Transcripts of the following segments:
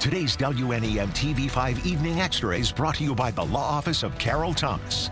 Today's WNEM TV5 Evening Extra is brought to you by the Law Office of Carol Thomas.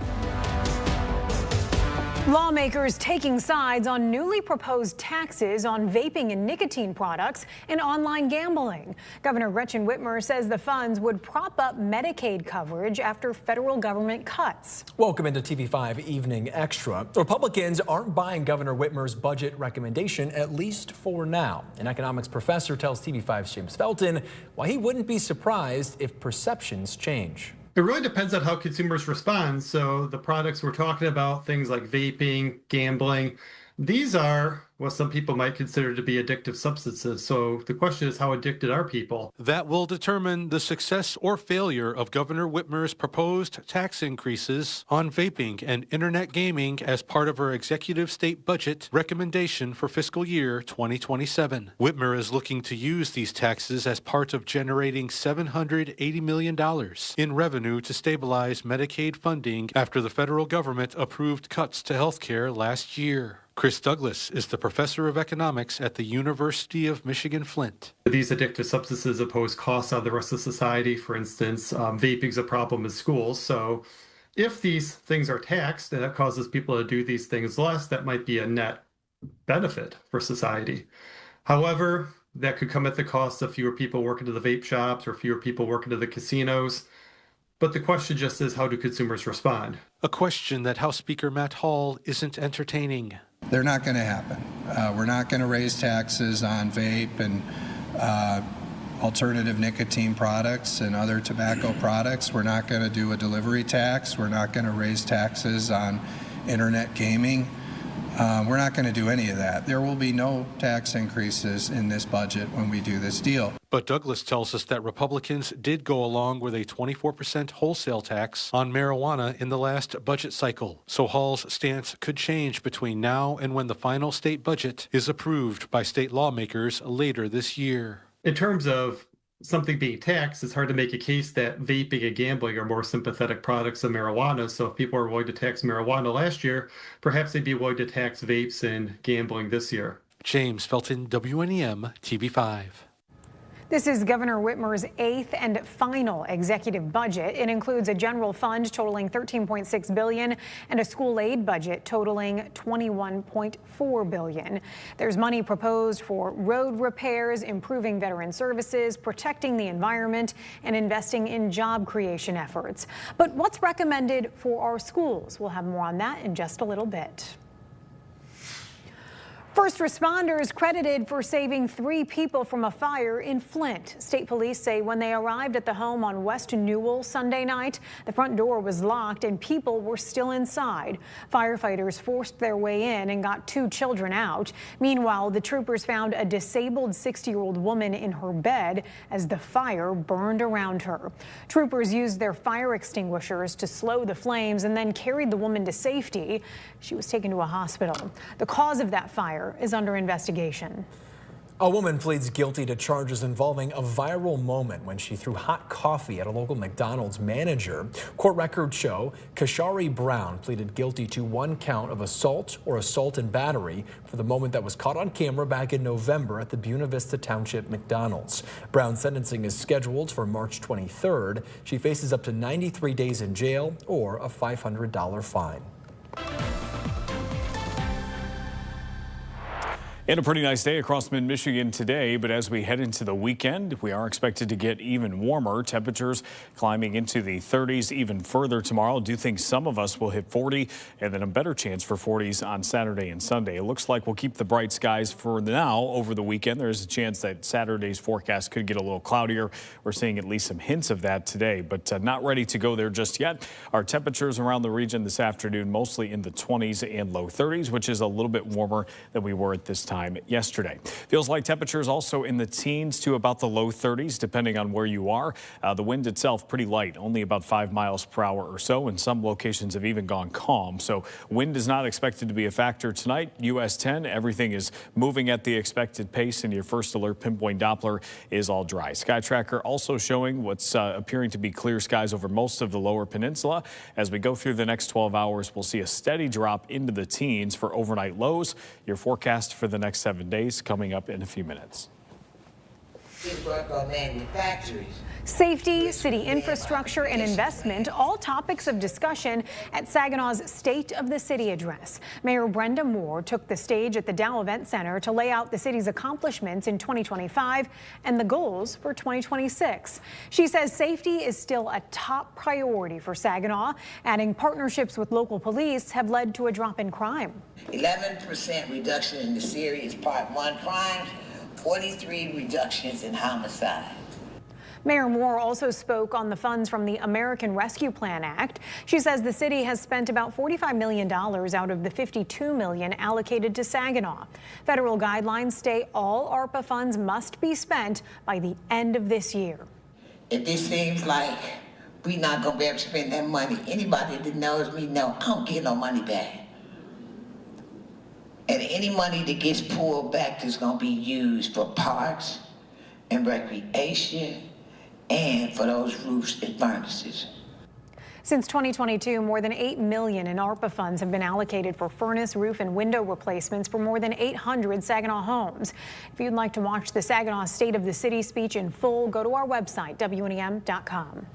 Lawmakers taking sides on newly proposed taxes on vaping and nicotine products and online gambling. Governor Gretchen Whitmer says the funds would prop up Medicaid coverage after federal government cuts. Welcome into TV5 Evening Extra. Republicans aren't buying Governor Whitmer's budget recommendation, at least for now. An economics professor tells TV5's James Felton why he wouldn't be surprised if perceptions change. It really depends on how consumers respond. So the products we're talking about, things like vaping, gambling, these are what some people might consider to be addictive substances. So the question is, how addicted are people? That will determine the success or failure of Governor Whitmer's proposed tax increases on vaping and internet gaming as part of her executive state budget recommendation for fiscal year 2027. Whitmer is looking to use these taxes as part of generating $780 million in revenue to stabilize Medicaid funding after the federal government approved cuts to health care last year. Chris Douglas is the professor of economics at the University of Michigan Flint. These addictive substances impose costs on the rest of society. For instance, vaping is a problem in schools. So if these things are taxed and that causes people to do these things less, that might be a net benefit for society. However, that could come at the cost of fewer people working to the vape shops or fewer people working to the casinos. But the question just is, how do consumers respond? A question that House Speaker Matt Hall isn't entertaining. They're not going to happen. We're not going to raise taxes on vape and alternative nicotine products and other tobacco products. We're not going to do a delivery tax. We're not going to raise taxes on internet gaming. We're not going to do any of that. There will be no tax increases in this budget when we do this deal. But Douglas tells us that Republicans did go along with a 24% wholesale tax on marijuana in the last budget cycle. So Hall's stance could change between now and when the final state budget is approved by state lawmakers later this year. In terms of something being taxed, it's hard to make a case that vaping and gambling are more sympathetic products than marijuana. So if people are willing to tax marijuana last year, perhaps they'd be willing to tax vapes and gambling this year. James Felton, WNEM TV5. This is Governor Whitmer's eighth and final executive budget. It includes a general fund totaling $13.6 billion and a school aid budget totaling $21.4 billion. There's money proposed for road repairs, improving veteran services, protecting the environment, and investing in job creation efforts. But what's recommended for our schools? We'll have more on that in just a little bit. First responders credited for saving 3 people from a fire in Flint. State police say when they arrived at the home on West Newell Sunday night, the front door was locked and people were still inside. Firefighters forced their way in and got 2 children out. Meanwhile, the troopers found a disabled 60-year-old woman in her bed as the fire burned around her. Troopers used their fire extinguishers to slow the flames and then carried the woman to safety. She was taken to a hospital. The cause of that fire is under investigation. A woman pleads guilty to charges involving a viral moment when she threw hot coffee at a local McDonald's manager. Court records show Kashari Brown pleaded guilty to 1 count of assault or assault and battery for the moment that was caught on camera back in November at the Buena Vista Township McDonald's. Brown's sentencing is scheduled for March 23rd. She faces up to 93 days in jail or a $500 fine. And a pretty nice day across mid-Michigan today, but as we head into the weekend, we are expected to get even warmer. Temperatures climbing into the 30s even further tomorrow. I do think some of us will hit 40 and then a better chance for 40s on Saturday and Sunday. It looks like we'll keep the bright skies for now over the weekend. There's a chance that Saturday's forecast could get a little cloudier. We're seeing at least some hints of that today, but not ready to go there just yet. Our temperatures around the region this afternoon mostly in the 20s and low 30s, which is a little bit warmer than we were at this time yesterday. Feels like temperatures also in the teens to about the low 30s, depending on where you are. The wind itself pretty light, only about 5 miles per hour or so, and some locations have even gone calm. So wind is not expected to be a factor tonight. US 10, everything is moving at the expected pace, and your first alert pinpoint Doppler is all dry. Sky Tracker also showing what's appearing to be clear skies over most of the lower peninsula. As we go through the next 12 hours, we'll see a steady drop into the teens for overnight lows. Your forecast for the next 7 days coming up in a few minutes. to work on manufacturers. Safety, city infrastructure, and investment, all topics of discussion at Saginaw's State of the City address. Mayor Brenda Moore took the stage at the Dow Event Center to lay out the city's accomplishments in 2025 and the goals for 2026. She says safety is still a top priority for Saginaw, adding partnerships with local police have led to a drop in crime. 11% reduction in the serious Part 1 crimes, 43 reductions in homicide. Mayor Moore also spoke on the funds from the American Rescue Plan Act. She says the city has spent about $45 million out of the $52 million allocated to Saginaw. Federal guidelines state all ARPA funds must be spent by the end of this year. If it seems like we're not going to be able to spend that money, anybody that knows me know I don't get no money back. And any money that gets pulled back is going to be used for parks and recreation and for those roofs and furnaces. Since 2022, more than $8 million in ARPA funds have been allocated for furnace, roof, and window replacements for more than 800 Saginaw homes. If you'd like to watch the Saginaw State of the City speech in full, go to our website, WNEM.com.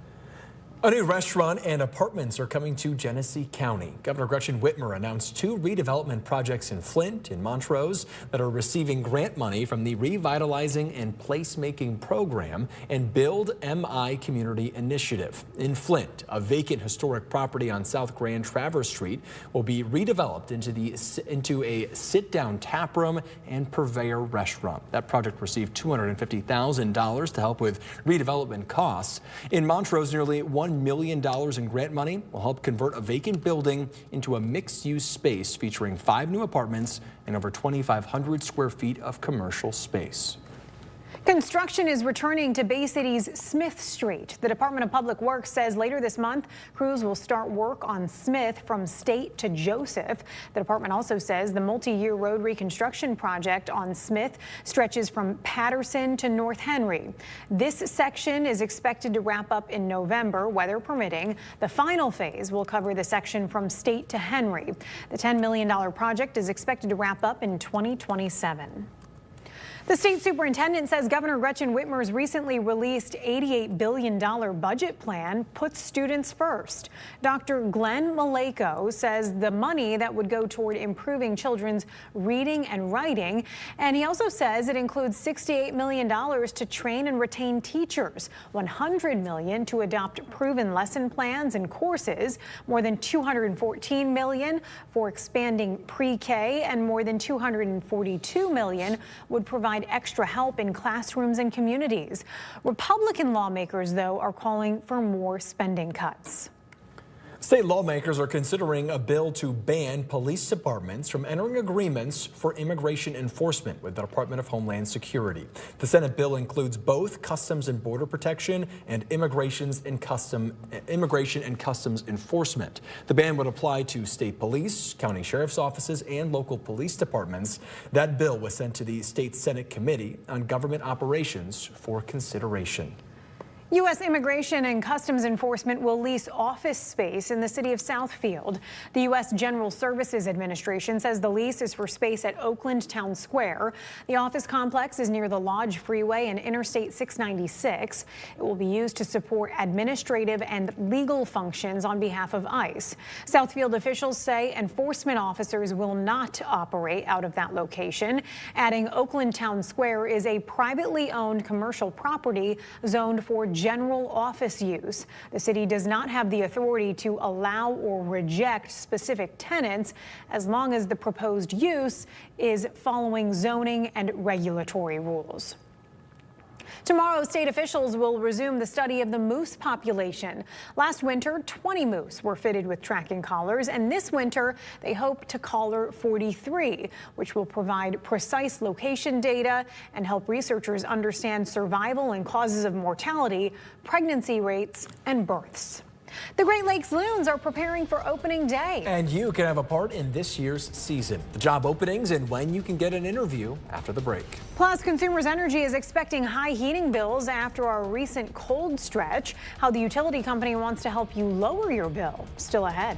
A new restaurant and apartments are coming to Genesee County. Governor Gretchen Whitmer announced 2 redevelopment projects in Flint and Montrose that are receiving grant money from the Revitalizing and Placemaking Program and Build MI Community Initiative. In Flint, a vacant historic property on South Grand Traverse Street will be redeveloped into a sit-down tap room and purveyor restaurant. That project received $250,000 to help with redevelopment costs. In Montrose, nearly $1 million in grant money will help convert a vacant building into a mixed-use space featuring 5 new apartments and over 2,500 square feet of commercial space. Construction is returning to Bay City's Smith Street. The Department of Public Works says later this month, crews will start work on Smith from State to Joseph. The department also says the multi-year road reconstruction project on Smith stretches from Patterson to North Henry. This section is expected to wrap up in November, weather permitting. The final phase will cover the section from State to Henry. The $10 million project is expected to wrap up in 2027. The state superintendent says Governor Gretchen Whitmer's recently released $88 billion budget plan puts students first. Dr. Glenn Maleko says the money that would go toward improving children's reading and writing. And he also says it includes $68 million to train and retain teachers, $100 million to adopt proven lesson plans and courses, more than $214 million for expanding pre-K, and more than $242 million would provide extra help in classrooms and communities. Republican lawmakers, though, are calling for more spending cuts. State lawmakers are considering a bill to ban police departments from entering agreements for immigration enforcement with the Department of Homeland Security. The Senate bill includes both Customs and Border Protection and Immigration and Customs Enforcement. The ban would apply to state police, county sheriff's offices, and local police departments. That bill was sent to the State Senate Committee on Government Operations for consideration. U.S. Immigration and Customs Enforcement will lease office space in the city of Southfield. The U.S. General Services Administration says the lease is for space at Oakland Town Square. The office complex is near the Lodge Freeway and Interstate 696. It will be used to support administrative and legal functions on behalf of ICE. Southfield officials say enforcement officers will not operate out of that location, adding Oakland Town Square is a privately owned commercial property zoned for general office use. The city does not have the authority to allow or reject specific tenants as long as the proposed use is following zoning and regulatory rules. Tomorrow, state officials will resume the study of the moose population. Last winter, 20 moose were fitted with tracking collars, and this winter, they hope to collar 43, which will provide precise location data and help researchers understand survival and causes of mortality, pregnancy rates, and births. The Great Lakes Loons are preparing for opening day. And you can have a part in this year's season. The job openings and when you can get an interview after the break. Plus, Consumers Energy is expecting high heating bills after our recent cold stretch. How the utility company wants to help you lower your bill. Still ahead.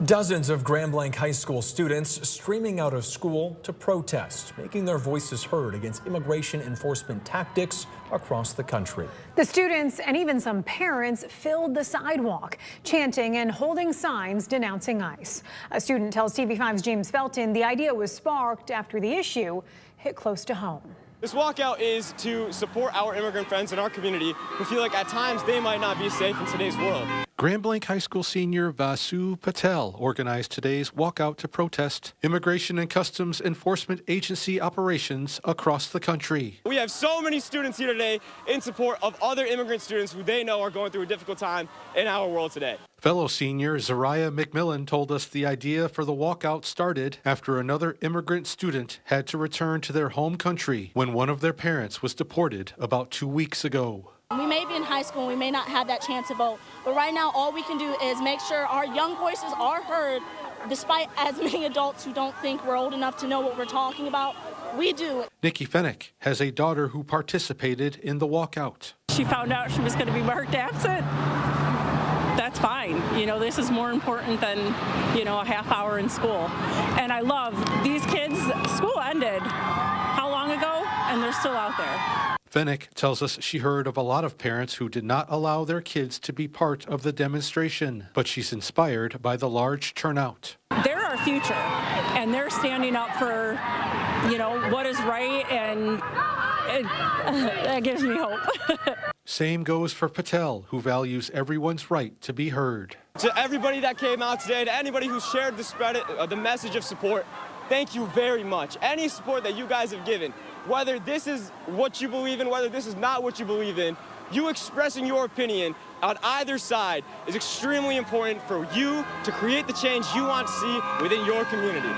Dozens of Grand Blanc High School students streaming out of school to protest, making their voices heard against immigration enforcement tactics across the country. The students and even some parents filled the sidewalk, chanting and holding signs denouncing ICE. A student tells TV5's James Felton the idea was sparked after the issue hit close to home. This walkout is to support our immigrant friends in our community who feel like at times they might not be safe in today's world. Grand Blanc High School senior Vasu Patel organized today's walkout to protest Immigration and Customs Enforcement Agency operations across the country. We have so many students here today in support of other immigrant students who they know are going through a difficult time in our world today. Fellow senior Zariah McMillan told us the idea for the walkout started after another immigrant student had to return to their home country when one of their parents was deported about 2 weeks ago. We may be in high school and we may not have that chance to vote, but right now all we can do is make sure our young voices are heard, despite as many adults who don't think we're old enough to know what we're talking about. We do. Nikki Fennick has a daughter who participated in the walkout. She found out she was going to be marked absent. That's fine. You know, this is more important than, a half hour in school. And I love these kids. School ended how long ago? And they're still out there. Fennick tells us she heard of a lot of parents who did not allow their kids to be part of the demonstration, but she's inspired by the large turnout. They're our future, and they're standing up for, what is right, and that gives me hope. Same goes for Patel, who values everyone's right to be heard. To everybody that came out today, to anybody who shared the message of support, thank you very much. Any support that you guys have given, whether this is what you believe in, whether this is not what you believe in, you expressing your opinion on either side is extremely important for you to create the change you want to see within your community.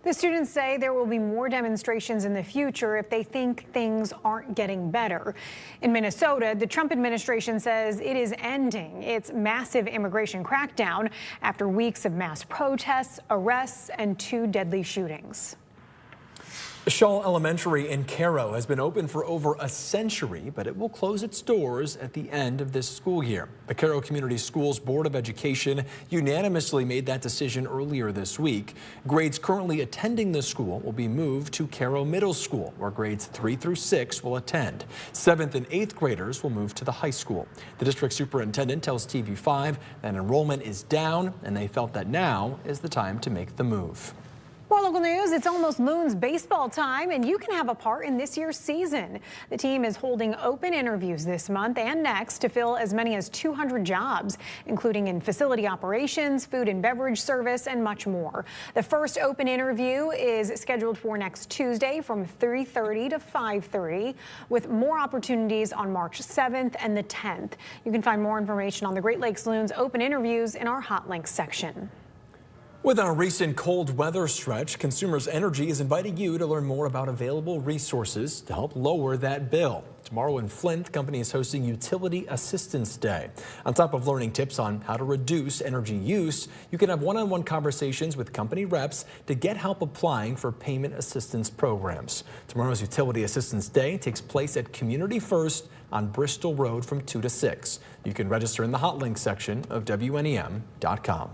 The students say there will be more demonstrations in the future if they think things aren't getting better. In Minnesota, the Trump administration says it is ending its massive immigration crackdown after weeks of mass protests, arrests, and 2 deadly shootings. Shaw Elementary in Cairo has been open for over a century, but it will close its doors at the end of this school year. The Cairo Community Schools Board of Education unanimously made that decision earlier this week. Grades currently attending the school will be moved to Cairo Middle School, where grades 3 through 6 will attend. 7th and 8th graders will move to the high school. The district superintendent tells TV5 that enrollment is down, and they felt that now is the time to make the move. More local news, it's almost Loons baseball time, and you can have a part in this year's season. The team is holding open interviews this month and next to fill as many as 200 jobs, including in facility operations, food and beverage service, and much more. The first open interview is scheduled for next Tuesday from 3:30 to 5:30, with more opportunities on March 7th and the 10th. You can find more information on the Great Lakes Loons open interviews in our hot links section. With our recent cold weather stretch, Consumers Energy is inviting you to learn more about available resources to help lower that bill. Tomorrow in Flint, the company is hosting Utility Assistance Day. On top of learning tips on how to reduce energy use, you can have one-on-one conversations with company reps to get help applying for payment assistance programs. Tomorrow's Utility Assistance Day takes place at Community First on Bristol Road from 2 to 6. You can register in the hot link section of WNEM.com.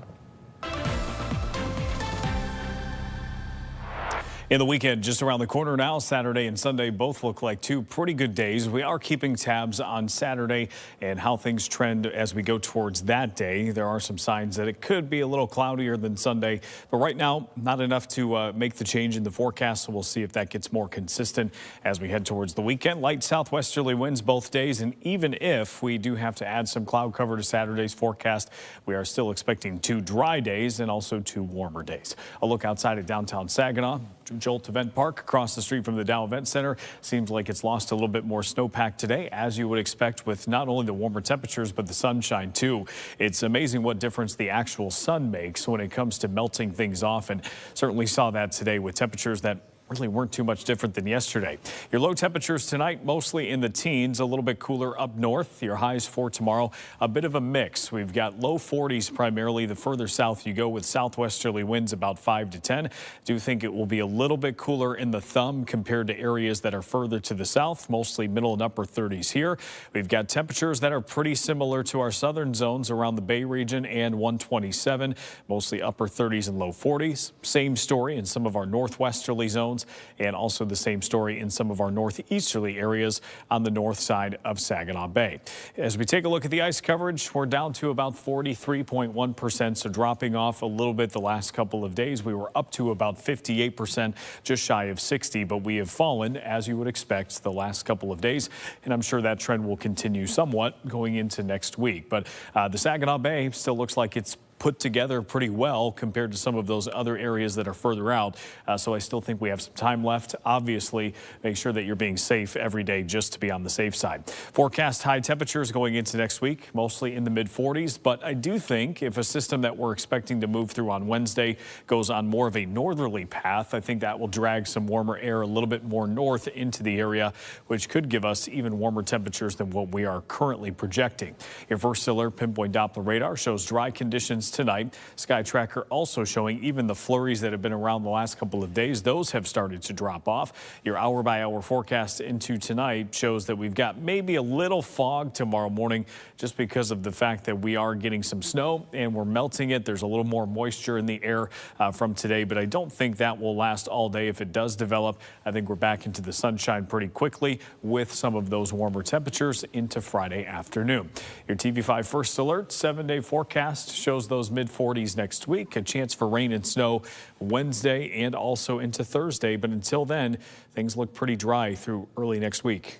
In the weekend, just around the corner now, Saturday and Sunday both look like two pretty good days. We are keeping tabs on Saturday and how things trend as we go towards that day. There are some signs that it could be a little cloudier than Sunday, but right now, not enough to make the change in the forecast, so we'll see if that gets more consistent as we head towards the weekend. Light southwesterly winds both days, and even if we do have to add some cloud cover to Saturday's forecast, we are still expecting 2 dry days and also 2 warmer days. A look outside of downtown Saginaw. Jolt Event Park across the street from the Dow Event Center seems like it's lost a little bit more snowpack today, as you would expect with not only the warmer temperatures but the sunshine too. It's amazing what difference the actual sun makes when it comes to melting things off, and certainly saw that today with temperatures that really weren't too much different than yesterday. Your low temperatures tonight mostly in the teens, a little bit cooler up north. Your highs for tomorrow, a bit of a mix. We've got low 40s primarily the further south you go, with southwesterly winds about 5 to 10. Do think it will be a little bit cooler in the thumb compared to areas that are further to the south, mostly middle and upper 30s here. We've got temperatures that are pretty similar to our southern zones around the Bay region and 127, mostly upper 30s and low 40s. Same story in some of our northwesterly zones, and also the same story in some of our northeasterly areas on the north side of Saginaw Bay. As we take a look at the ice coverage, we're down to about 43.1%, so dropping off a little bit the last couple of days. We were up to about 58%, just shy of 60, but we have fallen, as you would expect, the last couple of days, and I'm sure that trend will continue somewhat going into next week. But the Saginaw Bay still looks like it's put together pretty well compared to some of those other areas that are further out. So I still think we have some time left. Obviously, make sure that you're being safe every day just to be on the safe side. Forecast high temperatures going into next week, mostly in the mid 40s. But I do think if a system that we're expecting to move through on Wednesday goes on more of a northerly path, I think that will drag some warmer air a little bit more north into the area, which could give us even warmer temperatures than what we are currently projecting. Your first alert pinpoint Doppler radar shows dry conditions tonight. Sky Tracker also showing even the flurries that have been around the last couple of days, those have started to drop off. Your hour-by-hour forecast into tonight shows that we've got maybe a little fog tomorrow morning just because of the fact that we are getting some snow and we're melting it. There's a little more moisture in the air from today, but I don't think that will last all day. If it does develop, I think we're back into the sunshine pretty quickly with some of those warmer temperatures into Friday afternoon. Your TV5 First Alert 7-day forecast shows those mid-40s next week, a chance for rain and snow Wednesday and also into Thursday. But until then, things look pretty dry through early next week.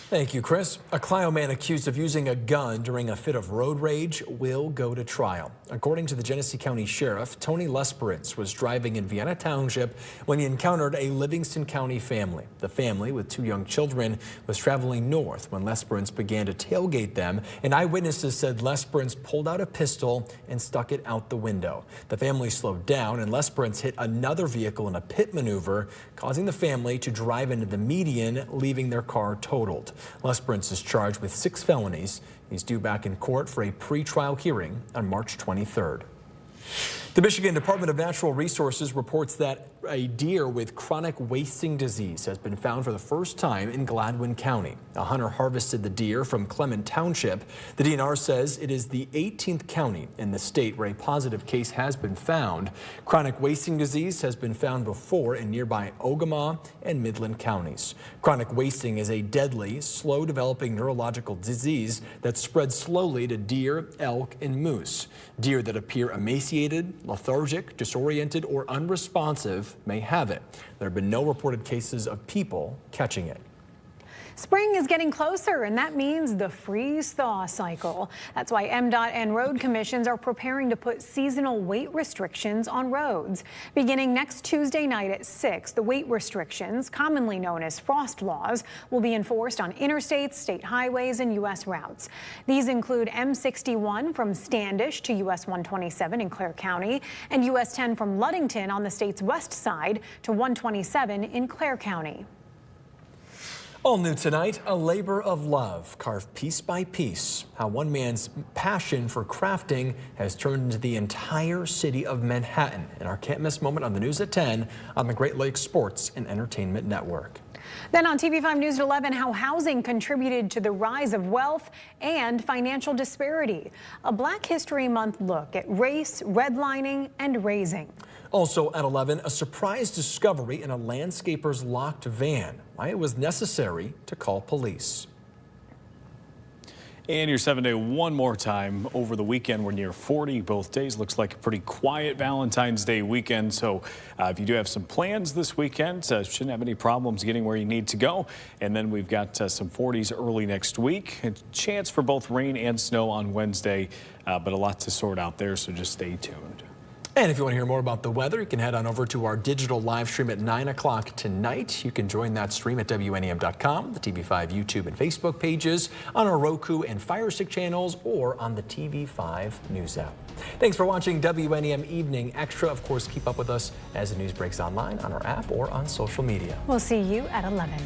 Thank you, Chris. A Clio man accused of using a gun during a fit of road rage will go to trial. According to the Genesee County Sheriff, Tony Lesperance was driving in Vienna Township when he encountered a Livingston County family. The family, with 2 young children, was traveling north when Lesperance began to tailgate them, and eyewitnesses said Lesperance pulled out a pistol and stuck it out the window. The family slowed down, and Lesperance hit another vehicle in a pit maneuver, causing the family to drive into the median, leaving their car totaled. Lesperance is charged with 6 felonies. He's due back in court for a pre-trial hearing on March 23rd. The Michigan Department of Natural Resources reports that a deer with chronic wasting disease has been found for the first time in Gladwin County. A hunter harvested the deer from Clement Township. The DNR says it is the 18th county in the state where a positive case has been found. Chronic wasting disease has been found before in nearby Ogama and Midland counties. Chronic wasting is a deadly, slow-developing neurological disease that spreads slowly to deer, elk, and moose. Deer that appear emaciated, lethargic, disoriented, or unresponsive may have it. There have been no reported cases of people catching it. Spring is getting closer, and that means the freeze-thaw cycle. That's why MDOT and road commissions are preparing to put seasonal weight restrictions on roads. Beginning next Tuesday night at 6, the weight restrictions, commonly known as frost laws, will be enforced on interstates, state highways, and U.S. routes. These include M61 from Standish to U.S. 127 in Clare County, and U.S. 10 from Ludington on the state's west side to 127 in Clare County. All new tonight, a labor of love carved piece by piece. How one man's passion for crafting has turned into the entire city of Manhattan. In our can't miss moment on the news at 10 on the Great Lakes Sports and Entertainment Network. Then on TV5 News at 11, how housing contributed to the rise of wealth and financial disparity. A Black History Month look at race, redlining, and raising. Also at 11, a surprise discovery in a landscaper's locked van. Why it was necessary to call police. And your 7-day one more time. Over the weekend, we're near 40 both days. Looks like a pretty quiet Valentine's Day weekend. So if you do have some plans this weekend, shouldn't have any problems getting where you need to go. And then we've got some 40s early next week. A chance for both rain and snow on Wednesday, but a lot to sort out there. So just stay tuned. And if you want to hear more about the weather, you can head on over to our digital live stream at 9 o'clock tonight. You can join that stream at WNEM.com, the TV5 YouTube and Facebook pages, on our Roku and Fire Stick channels, or on the TV5 News app. Thanks for watching WNEM Evening Extra. Of course, keep up with us as the news breaks online, on our app, or on social media. We'll see you at 11.